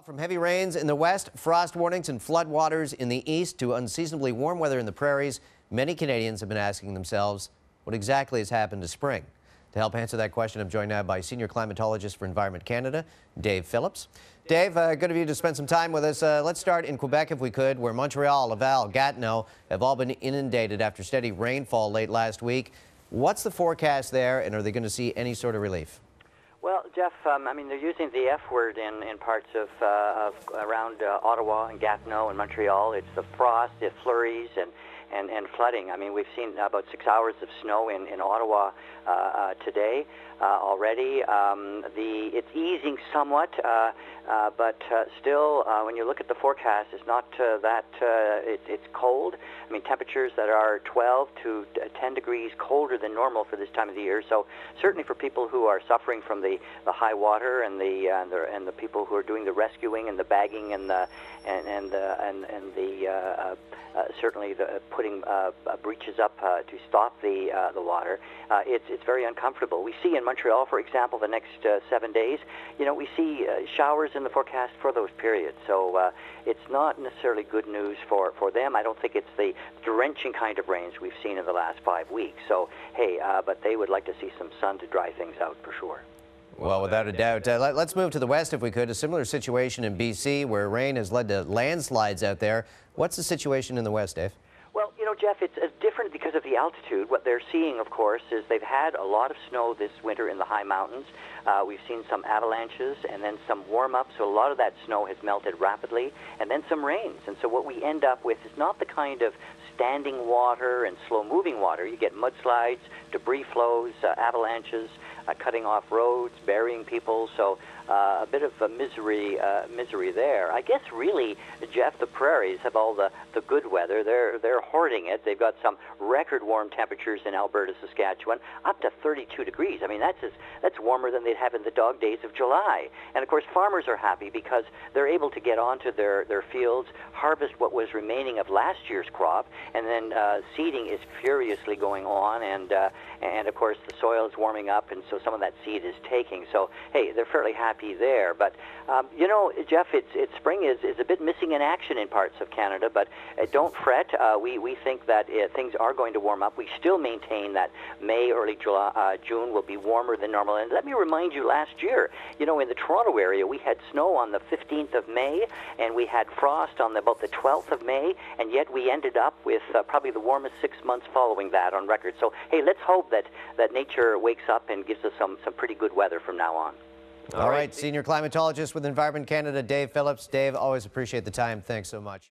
From heavy rains in the west, frost warnings and flood waters in the east to unseasonably warm weather in the prairies, many Canadians have been asking themselves what exactly has happened to spring. To help answer that question, I'm joined now by senior climatologist for Environment Canada, Dave Phillips. Dave, good of you to spend some time with us. Let's start in Quebec, if we could, where Montreal, Laval, Gatineau have all been inundated after steady rainfall late last week. What's the forecast there, and are they going to see any sort of relief? Well, Jeff, I mean, they're using the F word in parts of around Ottawa and Gatineau and Montreal. It's the frost, the flurries, and flooding. I mean, we've seen about 6 hours of snow in Ottawa today already. It's easing somewhat, but still, when you look at the forecast, it's not it's cold. I mean, temperatures that are 12 to 10 degrees colder than normal for this time of the year. So certainly for people who are suffering from the high water and the people who are doing the rescuing and the bagging and certainly putting breaches up to stop the water, it's very uncomfortable. We see in Montreal, for example, the next 7 days, we see showers in the forecast for those periods. So it's not necessarily good news for them. I don't think it's the drenching kind of rains we've seen in the last 5 weeks. So, hey, but they would like to see some sun to dry things out for sure. Well, without a doubt. Let's move to the west, if we could. A similar situation in BC, where rain has led to landslides out there. What's the situation in the west, Dave? Well, Jeff, it's different because of the altitude. What they're seeing, of course, is they've had a lot of snow this winter in the high mountains. We've seen some avalanches and then some warm-up, so a lot of that snow has melted rapidly, and then some rains. And so what we end up with is not the kind of standing water and slow-moving water. You get mudslides, debris flows, avalanches, cutting off roads, burying people, so a bit of misery there. I guess really, Jeff, the prairies have all the good weather. They're hoarding it. They've got some record warm temperatures in Alberta, Saskatchewan, up to 32 degrees. I mean, that's warmer than they'd have in the dog days of July. And of course, farmers are happy because they're able to get onto their fields, harvest what was remaining of last year's crop, and then seeding is furiously going on, and of course the soil is warming up, and so some of that seed is taking. So hey, they're fairly happy there. But Jeff, it's spring is a bit missing in action in parts of Canada. But don't fret. We think that things are going to warm up. We still maintain that May, early June will be warmer than normal. And let me remind you, last year, in the Toronto area, we had snow on the 15th of May, and we had frost on about the 12th of May, and yet we ended up with probably the warmest 6 months following that on record. So hey, let's hope that nature wakes up and gives us some pretty good weather from now on. All right, senior climatologist with Environment Canada, Dave Phillips. Dave, always appreciate the time. Thanks so much.